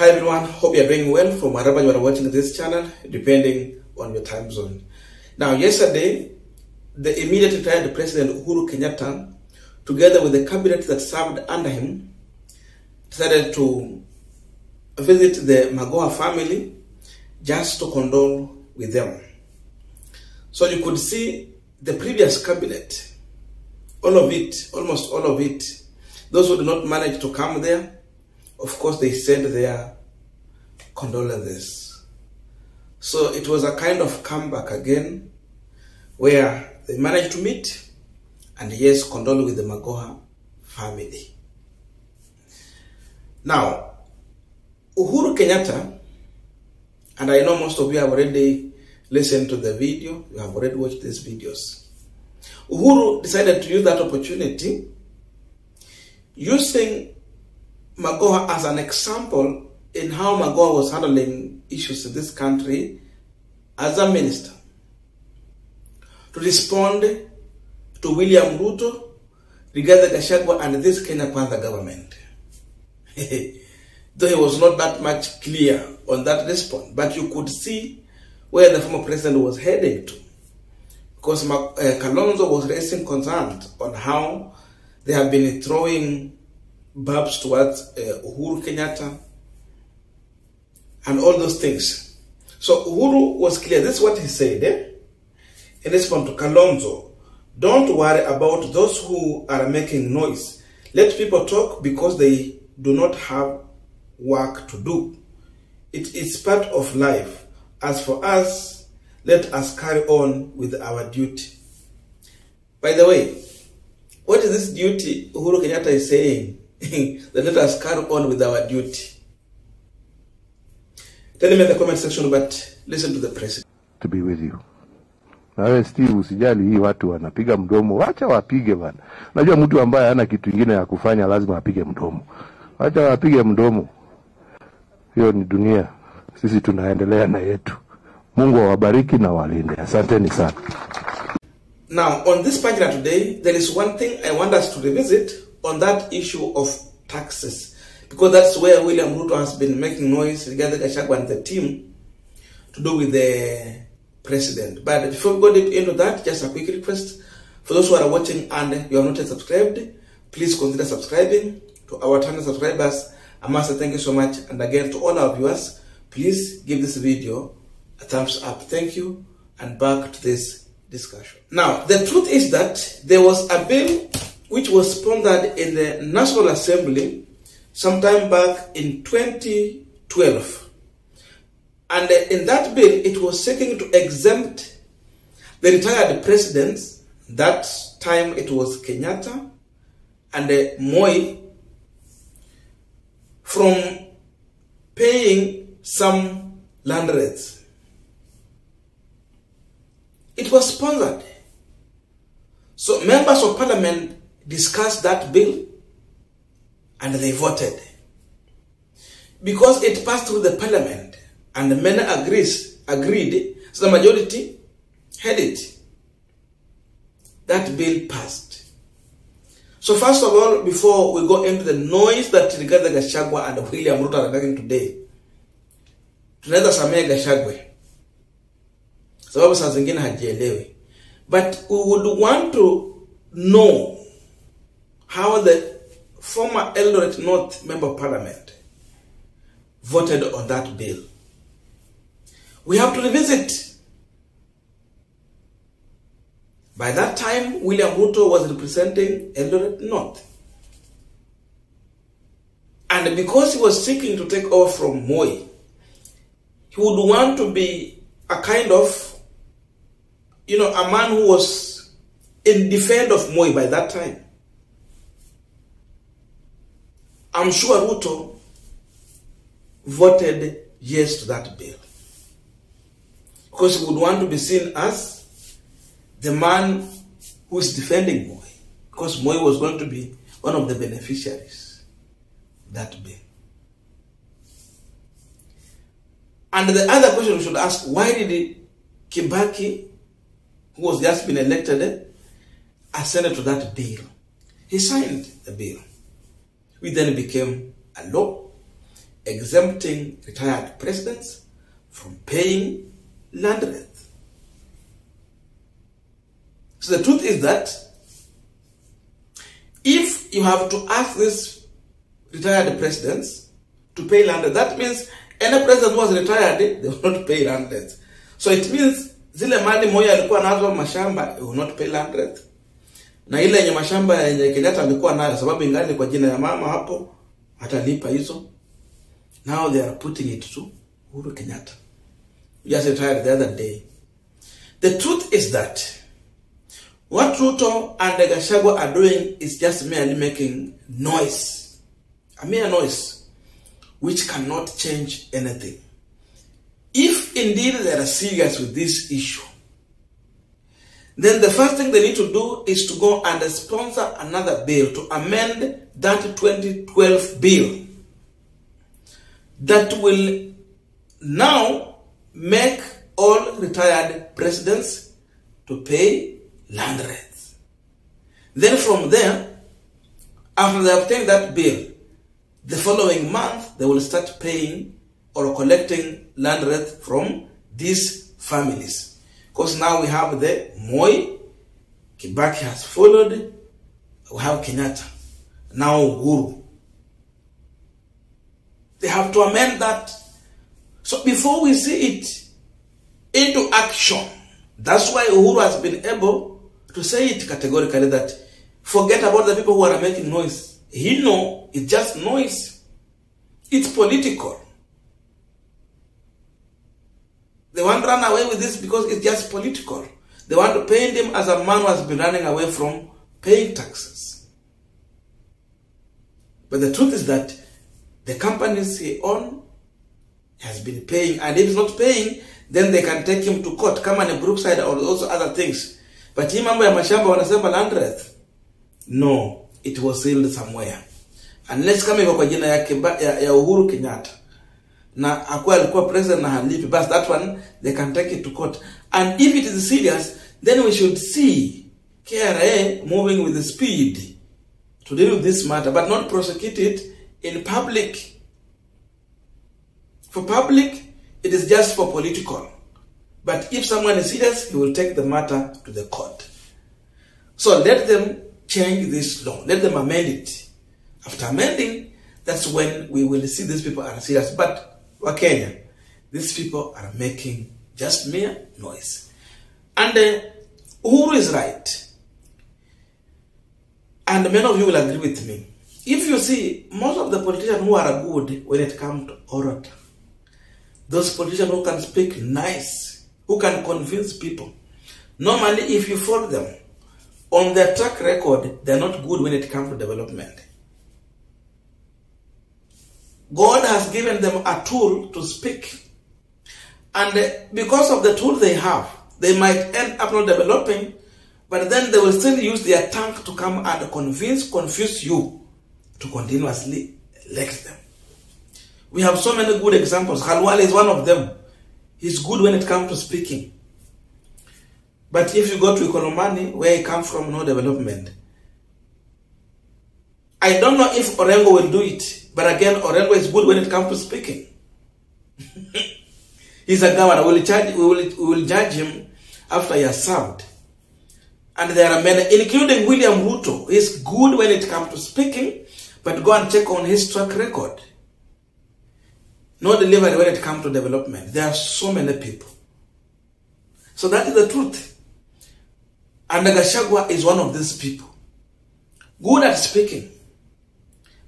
Hi everyone, hope you are doing well from wherever you are watching this channel, depending on your time zone. Now, yesterday, the immediate retired President Uhuru Kenyatta, together with the cabinet that served under him, decided to visit the Magoha family just to condole with them. So you could see the previous cabinet, all of it, almost all of it, those who did not manage to come there, of course, they sent their condolences. So it was a kind of comeback again, where they managed to meet and yes, condole with the Magoha family. Now, Uhuru Kenyatta, and I know most of you have already listened to the video, you have already watched these videos. Uhuru decided to use that opportunity, using Magoha as an example in how Magoha was handling issues in this country as a minister, to respond to William Ruto, Rigathi Gachagua, and this Kenya Kwanza government. Though he was not that much clear on that response, but you could see where the former president was heading to. Because Kalonzo was raising concerns on how they have been throwing barbs towards Uhuru Kenyatta and all those things. So Uhuru was clear. This is what he said in response to Kalonzo. Don't worry about those who are making noise. Let people talk because they do not have work to do. It is part of life. As for us, let us carry on with our duty. By the way, what is this duty Uhuru Kenyatta is saying? That let us carry on with our duty. Tell me in the comment section, but listen to the president. To be with you. Na wewe Steve, usijali hii watu wanapiga mdomo, wacha wapige bana. Unajua mtu ambaye hana kitu kingine ya kufanya lazima apige mdomo. Wacha wapige mdomo. Hiyo ni dunia. Sisi tunaendelea na yetu. Mungu awabariki na walinde. Asanteni sana. Now, on this pagina today, there is one thing I want us to revisit on that issue of taxes, because that's where William Ruto has been making noise regarding Gachagua and the team to do with the president. But before we go deep into that, just a quick request for those who are watching and you are not yet subscribed, please consider subscribing. To our channel subscribers, I must say thank you so much, and again to all our viewers, please give this video a thumbs up. Thank you, and back to this discussion. Now, the truth is that there was a bill which was sponsored in the National Assembly sometime back in 2012. And in that bill, it was seeking to exempt the retired presidents. That time it was Kenyatta and Moi from paying some land rates. It was sponsored. So members of parliament discussed that bill and they voted. Because it passed through the parliament and many agreed, so the majority had it. That bill passed. So first of all, before we go into the noise that Rigathi Gachagua and William Ruto are making today, tunaweza samea Gachagua, sababu saa zingine hajielewi. But we would want to know how the former Eldoret North Member of Parliament voted on that bill. We have to revisit. By that time, William Ruto was representing Eldoret North. And because he was seeking to take over from Moi, he would want to be a kind of, a man who was in defense of Moi by that time. I'm sure Ruto voted yes to that bill, because he would want to be seen as the man who is defending Moi, because Moi was going to be one of the beneficiaries of that bill. And the other question we should ask, why did Kibaki, who was just been elected, ascend to that bill? He signed the bill, which then became a law. exempting retired presidents from paying land rent. So the truth is that if you have to ask these retired presidents to pay land rent, that means any president who was retired, they will not pay land rent. So it means zile mali moja alikuwa nazo mashamba, they will not pay land rent. Na ile yenye mashamba yenye Kenyatta alikuwa nayo, sababu ingali kwa jina ya mama hapo, atalipa hizo. Now they are putting it to Uhuru Kenyatta. We just retired the other day. The truth is that what Ruto and Gachagua are doing is just merely making noise. A mere noise, which cannot change anything. If indeed they are serious with this issue, then the first thing they need to do is to go and sponsor another bill to amend that 2012 bill that will now make all retired presidents to pay land rents. Then from there, after they obtain that bill, the following month they will start paying or collecting land rent from these families. Because now we have the Moi, Kibaki has followed, we have Kenyatta, now Uhuru. They have to amend that. So before we see it into action, that's why Uhuru has been able to say it categorically that forget about the people who are making noise. He know it's just noise. It's political. They want to run away with this because it's just political. They want to paint him as a man who has been running away from paying taxes. But the truth is that the companies he owns has been paying, and if he's not paying, then they can take him to court, come on a Brookside or also other things. But hii mambo ya mashamba wanasema land rent. No, it was sealed somewhere. Unless kama iko kwa jina ya Uhuru Kenyatta na akuwa alikuwa president na halipi, but that one they can take it to court. And if it is serious, then we should see KRA moving with the speed to deal with this matter, but not prosecute it in public. For public, it is just for political. But if someone is serious, he will take the matter to the court. So let them change this law. Let them amend it. After amending, that's when we will see these people are serious. But Kenya, these people are making just mere noise. And Uhuru is right. And many of you will agree with me. If you see, most of the politicians who are good when it comes to orator, those politicians who can speak nice, who can convince people, normally if you follow them, on their track record, they're not good when it comes to development. God has given them a tool to speak. And because of the tool they have, they might end up not developing, but then they will still use their tongue to come and confuse you to continuously elect them. We have so many good examples. Khalwale is one of them. He's good when it comes to speaking. But if you go to Ikolomani, where he comes from, no development. I don't know if Orengo will do it. But again, Orengo is good when it comes to speaking. He's a governor. We will judge him after he has served. And there are many, including William Ruto. He's good when it comes to speaking, but go and check on his track record. No delivery when it comes to development. There are so many people. So that is the truth. And Gachagua is one of these people. Good at speaking.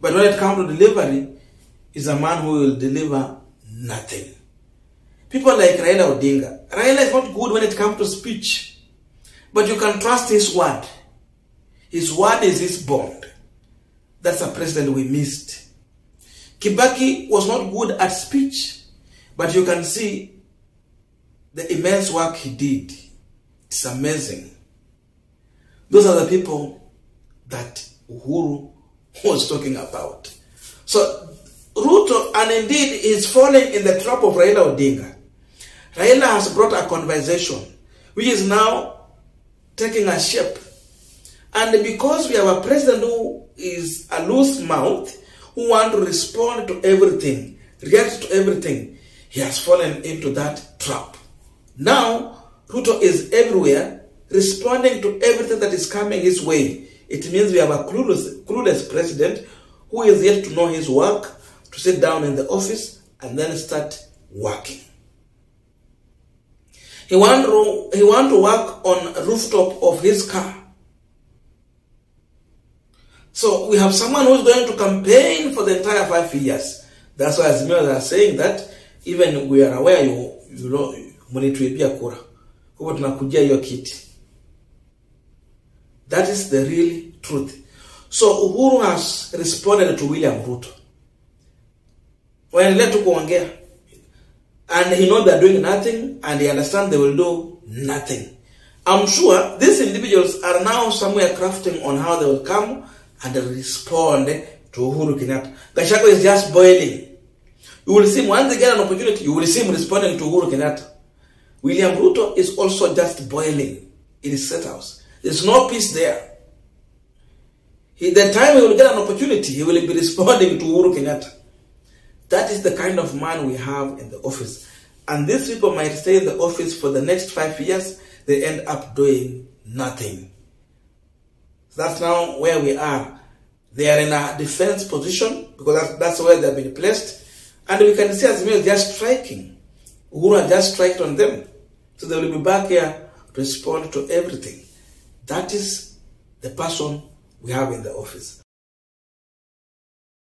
But when it comes to delivery, is a man who will deliver nothing. People like Raila Odinga. Raila is not good when it comes to speech. But you can trust his word. His word is his bond. That's a president we missed. Kibaki was not good at speech. But you can see the immense work he did. It's amazing. Those are the people that Uhuru was talking about. So Ruto, and indeed is falling in the trap of Raila Odinga. Raila has brought a conversation which is now taking a shape. And because we have a president who is a loose mouth, who wants to respond to everything, react to everything. He has fallen into that trap. Now, Ruto is everywhere, responding to everything that is coming his way. It means we have a clueless president who is yet to know his work, to sit down in the office and then start working. He want to work on a rooftop of his car. So we have someone who is going to campaign for the entire 5 years. That's why as many are saying that even we are aware you know mlituibia kura. Kwa tunakujia hiyo kiti. That is the real truth. So Uhuru has responded to William Ruto. Waendelea tu kuongea. And he knows they are doing nothing, and he understands they will do nothing. I'm sure these individuals are now somewhere crafting on how they will come and respond to Uhuru Kenyatta. Gachagua is just boiling. You will see him, once they get an opportunity, you will see him responding to Uhuru Kenyatta. William Ruto is also just boiling in his Statehouse. There's no peace there. The time he will get an opportunity, he will be responding to Uhuru Kenyatta. That is the kind of man we have in the office. And these people might stay in the office for the next 5 years, they end up doing nothing. That's now where we are. They are in a defense position because that's where they've been placed. And we can see as well just striking. Uhuru has just struck on them. So they will be back here to respond to everything. That is the person we have in the office.